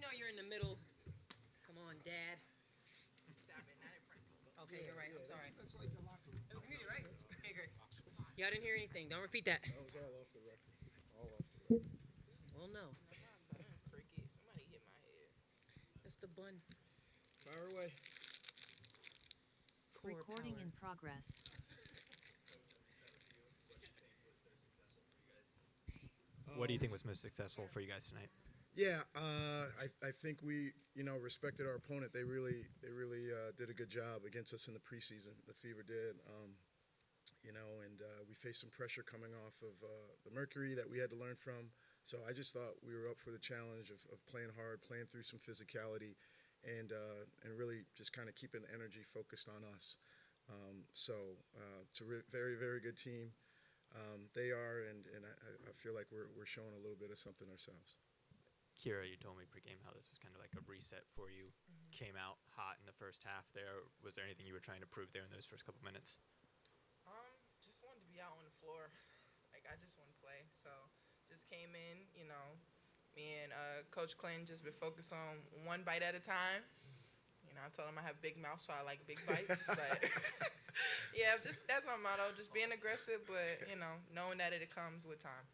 know you're in the middle. Come on, Dad. Stop it, not in front of people. Okay, you're right. I'm sorry. That's like the locker room. It was muted, right? Okay, great. Y'all didn't hear anything. Don't repeat that. That was all off the record. All off the record. Well, no. Cricket. Somebody hit my head. That's the bun. Fire away. Core Recording power. in progress. What do you think was most successful for you guys tonight? Yeah, I think we, respected our opponent. They really did a good job against us in the preseason. The Fever did, and we faced some pressure coming off of the Mercury that we had to learn from. So I just thought we were up for the challenge of playing hard, playing through some physicality, and really just kind of keeping the energy focused on us. So it's a very, very good team. They are, and I feel like we're showing a little bit of something ourselves. Kira, you told me pregame how this was kind of like a reset for you. Mm-hmm. Came out hot in the first half there. Was there anything you were trying to prove there in those first couple minutes? Just wanted to be out on the floor. Like, I just want to play. So just came in, me and Coach Clinton just been focused on one bite at a time. I told him I have big mouth, so I like big bites. But, yeah, that's my motto, just being aggressive, but, knowing that it comes with time.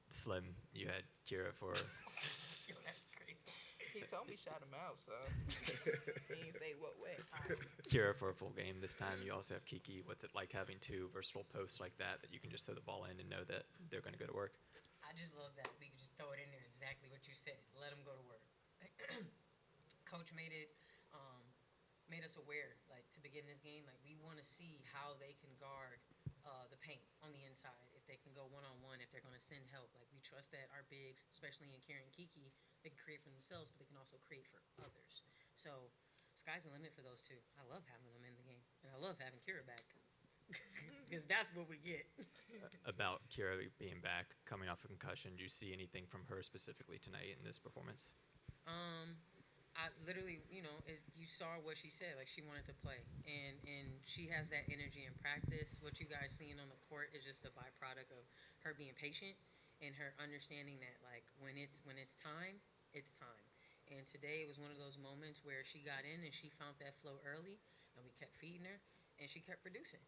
Slim, you had Kira for... That's crazy. He told me shout him out, so he didn't say what way. Kira for a full game this time. You also have Kiki. What's it like having two versatile posts like that you can just throw the ball in and know that they're going to go to work? I just love that. We could just throw it in there exactly what you said. Let them go to work. Coach made us aware, like, to begin this game, like, we want to see how they can guard the paint on the inside, if they can go one-on-one, if they're going to send help. Like, we trust that our bigs, especially in Kira and Kiki, they can create for themselves, but they can also create for others. So, sky's the limit for those two. I love having them in the game, and I love having Kira back, because that's what we get. About Kira being back, coming off a concussion, do you see anything from her specifically tonight in this performance? I literally, you saw what she said. Like, she wanted to play, and she has that energy in practice. What you guys seeing on the court is just a byproduct of her being patient and her understanding that, like, when it's time, it's time. And today it was one of those moments where she got in and she found that flow early, and we kept feeding her, and she kept producing.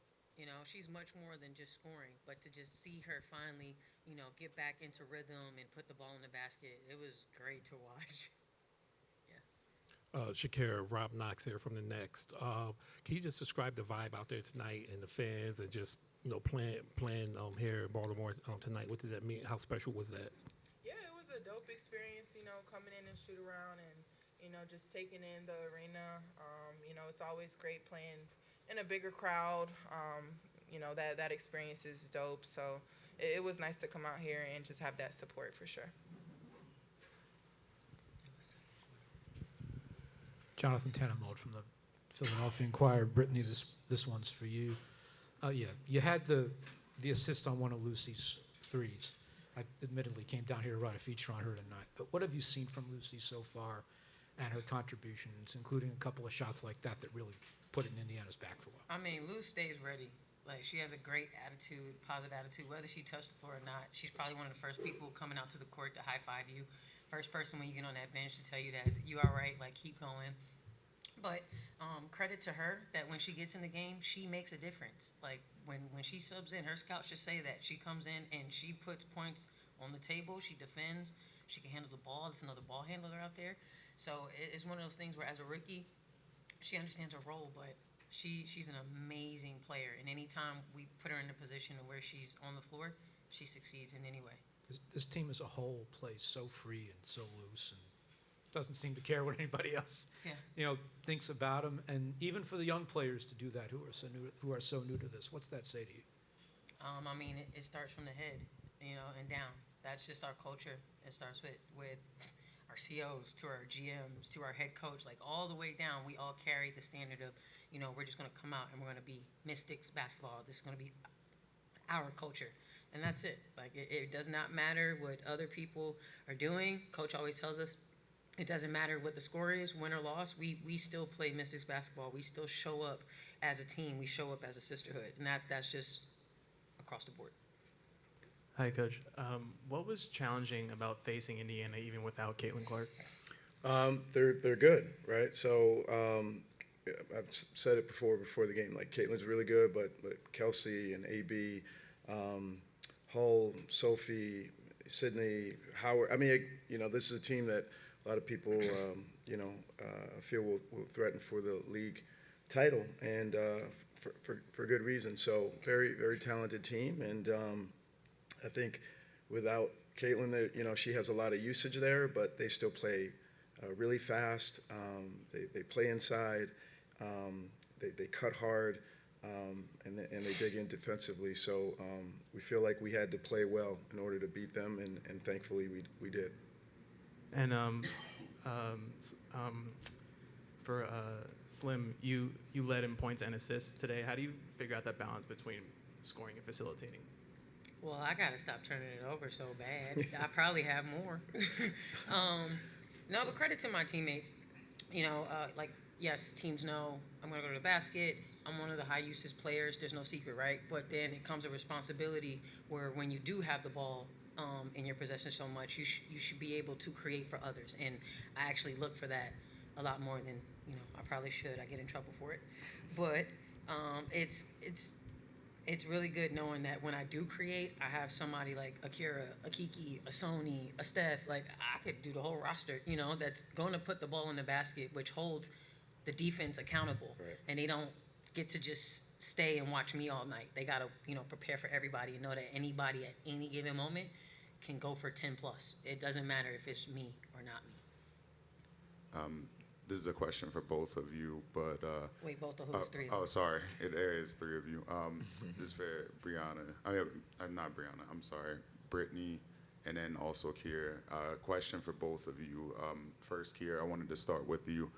She's much more than just scoring, but to just see her finally, get back into rhythm and put the ball in the basket, it was great to watch. Shakira, Rob Knox here from the Next. Can you just describe the vibe out there tonight and the fans and just playing here in Baltimore tonight? What did that mean? How special was that? Yeah, it was a dope experience, coming in and shoot around and, just taking in the arena. It's always great playing in a bigger crowd. That experience is dope. So it was nice to come out here and just have that support for sure. Jonathan Tannenwald from the Philadelphia Inquirer. Brittney, this one's for you. You had the assist on one of Lucy's threes. I admittedly came down here to write a feature on her tonight. But what have you seen from Lucy so far and her contributions, including a couple of shots like that really put it in Indiana's back for a while? I mean, Lou stays ready. Like, she has a great attitude, positive attitude. Whether she touched the floor or not, she's probably one of the first people coming out to the court to high-five you. First person when you get on that bench to tell you that you all right, like, keep going. But credit to her that when she gets in the game, she makes a difference. Like, when she subs in, her scouts just say that. She comes in and she puts points on the table. She defends. She can handle the ball. There's another ball handler out there. So it's one of those things where, as a rookie, she understands her role, but she's an amazing player. And anytime we put her in a position where she's on the floor, she succeeds in any way. This team as a whole plays so free and so loose and doesn't seem to care what anybody else thinks about them. And even for the young players to do that who are so new to this, what's that say to you? I mean, it starts from the head, and down. That's just our culture. It starts with our COs to our GMs to our head coach, like all the way down. We all carry the standard of, we're just going to come out and we're going to be Mystics basketball. This is going to be our culture. And that's it. Like, it does not matter what other people are doing. Coach always tells us it doesn't matter what the score is, win or loss. We still play Mystics basketball. We still show up as a team. We show up as a sisterhood. And that's just across the board. Hi, Coach. What was challenging about facing Indiana even without Caitlin Clark? They're good, right? So I've said it before the game. Like Caitlin's really good, but Kelsey and AB, Hull, Sophie, Sydney, Howard. I mean, this is a team that a lot of people, feel will threaten for the league title, and for good reason. So very, very talented team, and I think without Caitlin, she has a lot of usage there, but they still play really fast. They play inside. They cut hard, and they dig in defensively. So we feel like we had to play well in order to beat them, and thankfully we did. And for Slim, you led in points and assists today. How do you figure out that balance between scoring and facilitating? Well, I gotta stop turning it over so bad. I probably have more. No, but credit to my teammates. Yes, teams know I'm gonna go to the basket. I'm one of the high usage players. There's no secret, right? But then it comes a responsibility where when you do have the ball in your possession so much, you should be able to create for others. And I actually look for that a lot more than I probably should. I get in trouble for it, but it's really good knowing that when I do create, I have somebody like a Kira, a Kiki, a Sony, a Steph. Like I could do the whole roster, that's going to put the ball in the basket, which holds the defense accountable. Right. And they don't get to just stay and watch me all night. They got to, prepare for everybody and know that anybody at any given moment can go for 10 plus. It doesn't matter if it's me or not me. This is a question for both of you, but Wait, both of who's three of them? oh, sorry, it is three of you. This is for Brianna. I mean, not Brianna. I'm sorry, Brittney, and then also Kira. Question for both of you. First, Kira, I wanted to start with you.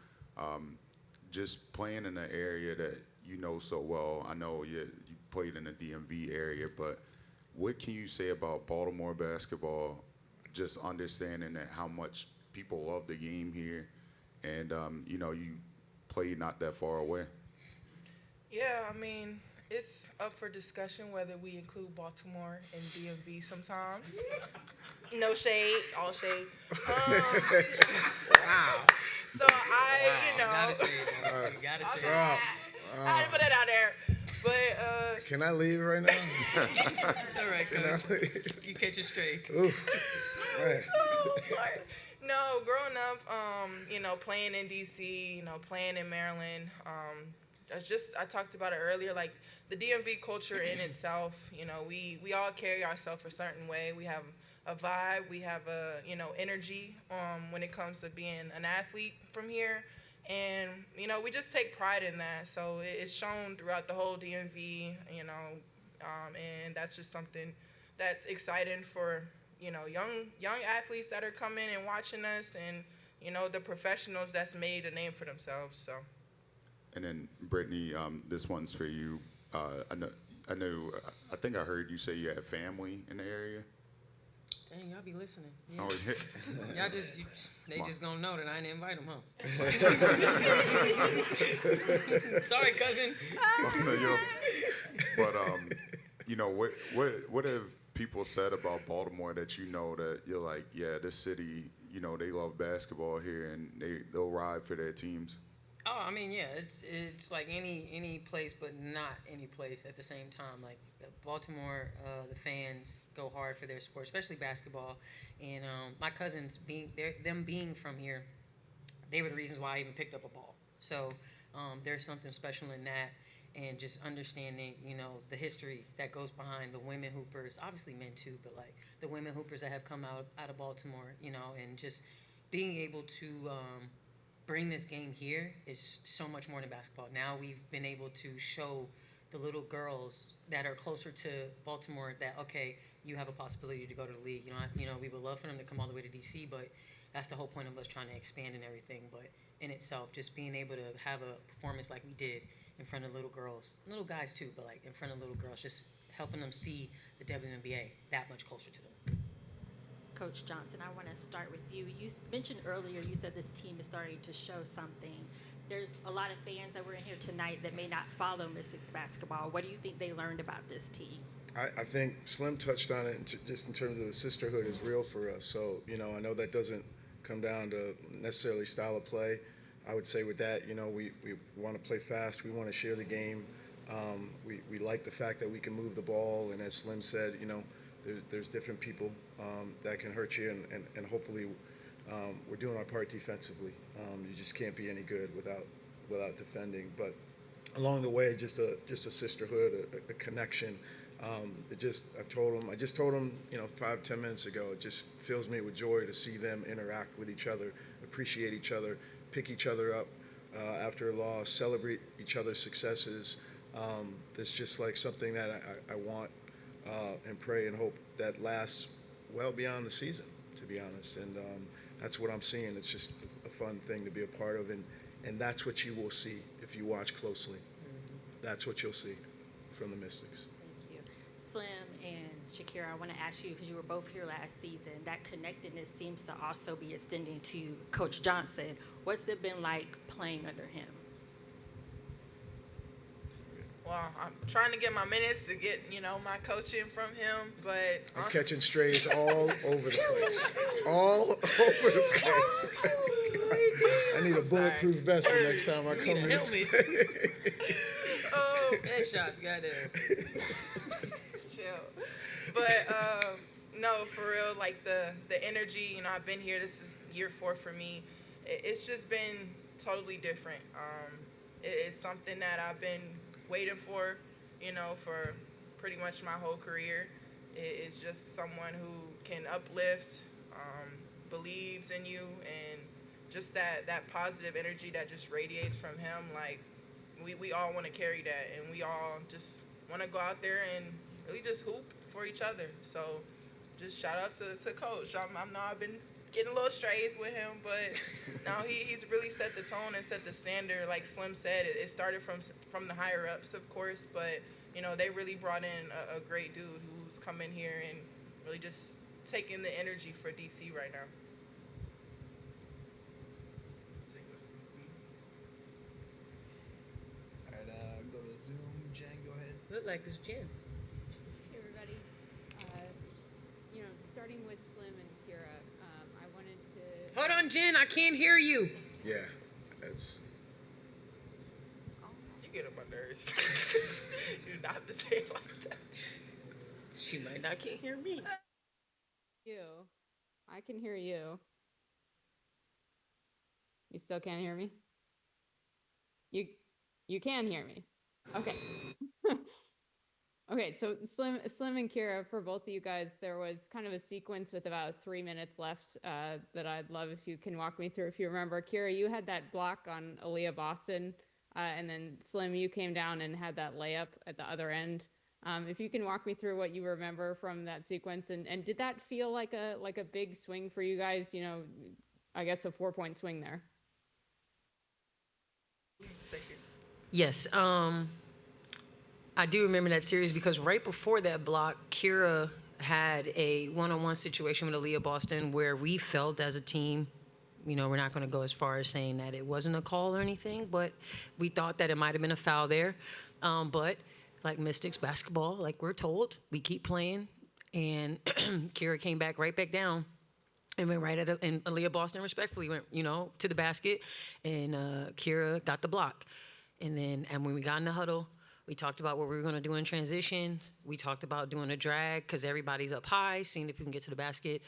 Just playing in an area that you know so well. I know you played in the DMV area, but what can you say about Baltimore basketball? Just understanding that how much people love the game here. And, you played not that far away. Yeah, I mean, it's up for discussion whether we include Baltimore and DMV sometimes. No shade, all shade. Wow. So Gotta say it, though. You gotta say it. I had to put that out there. But, Can I leave right now? It's all right, Coach. You catch it straight. Ooh. Right. No, growing up, playing in DC, playing in Maryland, I talked about it earlier, like the DMV culture in itself, we all carry ourselves a certain way. We have a vibe, we have a, energy when it comes to being an athlete from here. And, we just take pride in that. So it's shown throughout the whole DMV, and that's just something that's exciting for young athletes that are coming and watching us, and the professionals that's made a name for themselves. So. And then Brittney, this one's for you. I think I heard you say you had family in the area. Dang, y'all be listening. Yeah. Oh, Y'all they just gonna know that I didn't invite them, huh? Sorry, cousin. But what have people said about Baltimore that that you're like, yeah, this city, they love basketball here and they'll ride for their teams? Oh, I mean, yeah, it's like any place, but not any place at the same time. Like Baltimore, the fans go hard for their sport, especially basketball. And my cousins being from here, they were the reasons why I even picked up a ball. So there's something special in that, and just understanding, the history that goes behind the women hoopers, obviously men too, but like the women hoopers that have come out of Baltimore, and just being able to bring this game here is so much more than basketball. Now we've been able to show the little girls that are closer to Baltimore that, okay, you have a possibility to go to the league. We would love for them to come all the way to DC, but that's the whole point of us trying to expand and everything. But in itself, just being able to have a performance like we did in front of little girls, little guys too, but like in front of little girls, just helping them see the WNBA that much closer to them. Coach Johnson, I want to start with you. You mentioned earlier, you said this team is starting to show something. There's a lot of fans that were in here tonight that may not follow Mystics basketball. What do you think they learned about this team? I think Slim touched on it just in terms of the sisterhood is real for us. So, I know that doesn't come down to necessarily style of play. I would say with that, we want to play fast. We want to share the game. We like the fact that we can move the ball. And as Slim said, there's different people that can hurt you. And hopefully we're doing our part defensively. You just can't be any good without defending. But along the way, just a sisterhood, a connection. I just told him, 5-10 minutes ago, it just fills me with joy to see them interact with each other, appreciate each other, pick each other up after a loss, celebrate each other's successes. It's just like something that I want and pray and hope that lasts well beyond the season, to be honest. And that's what I'm seeing. It's just a fun thing to be a part of, and that's what you will see if you watch closely. That's what you'll see from the Mystics. Thank you. Slim and Shakira, I want to ask you, because you were both here last season, that connectedness seems to also be extending to Coach Johnson. What's it been like playing under him? Well, I'm trying to get my minutes to get, my coaching from him, but I'm catching strays all over the place. All over the place. I need a bulletproof vest the next time I come in. Help me. Oh, headshots, goddamn. Chill. But no, for real, like the energy. I've been here. This is year 4 for me. It's just been totally different. It's something that I've been waiting for, for pretty much my whole career. It's just someone who can uplift, believes in you, and just that positive energy that just radiates from him. Like, we all want to carry that, and we all just want to go out there and really just hoop for each other. So just shout out to Coach. I know I've been getting a little strays with him, but now he's really set the tone and set the standard. Like Slim said, it started from the higher ups, of course, but they really brought in a great dude who's come in here and really just taking the energy for DC right now. All right, go to Zoom. Jen, go ahead. Look like it's Jen. Hey, everybody. Starting with Slim and Kira, I wanted to... Hold on, Jen, I can't hear you. Yeah, that's. You get on my nerves. You do not have to say it like that. She might not can't hear me. You. I can hear you. You still can't hear me? You can hear me. Okay. Okay, so Slim and Kira, for both of you guys, there was kind of a sequence with about 3 minutes left that I'd love if you can walk me through. If you remember, Kira, you had that block on Aaliyah Boston, and then Slim, you came down and had that layup at the other end. If you can walk me through what you remember from that sequence, and did that feel like a big swing for you guys? I guess a 4-point swing there. Yes, I do remember that series because right before that block, Kira had a one-on-one situation with Aaliyah Boston where we felt as a team, we're not going to go as far as saying that it wasn't a call or anything, but we thought that it might have been a foul there. But like Mystics basketball, like we're told, we keep playing, and Kira came right back down. And went right at it, and Aaliyah Boston respectfully went, to the basket, and Kira got the block. And when we got in the huddle, we talked about what we were going to do in transition. We talked about doing a drag because everybody's up high, seeing if we can get to the basket.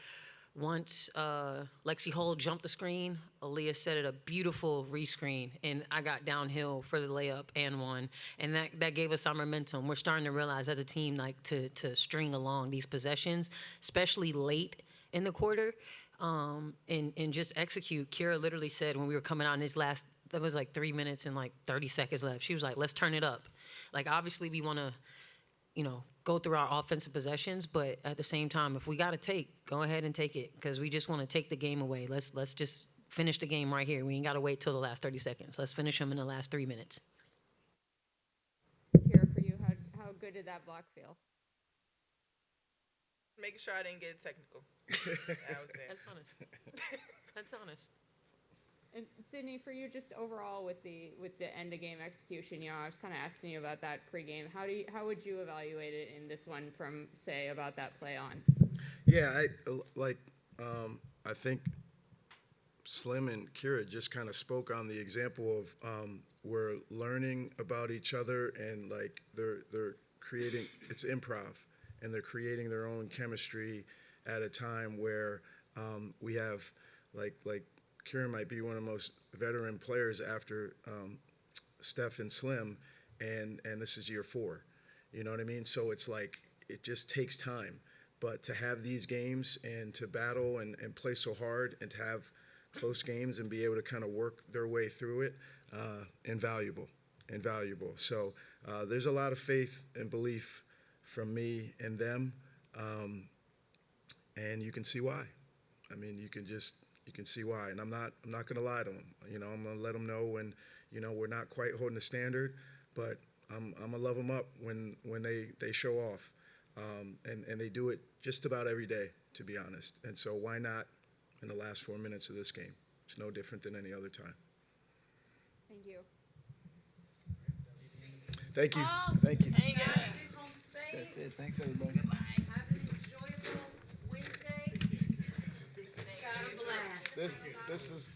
Once Lexi Hull jumped the screen, Aaliyah set it a beautiful rescreen, and I got downhill for the layup and one. And that gave us our momentum. We're starting to realize as a team, like, to string along these possessions, especially late in the quarter, and just execute. Kira literally said when we were coming out in his last, that was like 3 minutes and like 30 seconds left. She was like, let's turn it up. Like, obviously we want to, go through our offensive possessions, but at the same time, if we got to go ahead and take it, because we just want to take the game away. Let's just finish the game right here. We ain't got to wait till the last 30 seconds. Let's finish them in the last 3 minutes. Kira, for you, how good did that block feel? Making sure I didn't get technical. That was it. That's honest. That's honest. And Sydney, for you, just overall with the end of game execution, I was kind of asking you about that pregame. How would you evaluate it in this one from say about that play on? Yeah, I think Slim and Kira just kind of spoke on the example of we're learning about each other, and like they're creating, it's improv, and they're creating their own chemistry at a time where we have like Kira might be one of the most veteran players after Steph and Slim, and this is year 4. You know what I mean? So it's like it just takes time. But to have these games and to battle and play so hard and to have close games and be able to kind of work their way through it, invaluable. So there's a lot of faith and belief from me and them, and you can see why. I mean, you can see why. And I'm not going to lie to them. I'm going to let them know when, we're not quite holding the standard, but I'm going to love them up when they show off. And they do it just about every day, to be honest. And so why not in the last 4 minutes of this game? It's no different than any other time. Thank you. Thank you. Oh, Thank you. Hey, guys. Home safe. That's it. Thanks, everybody. Have an enjoyable Wednesday. God bless. This is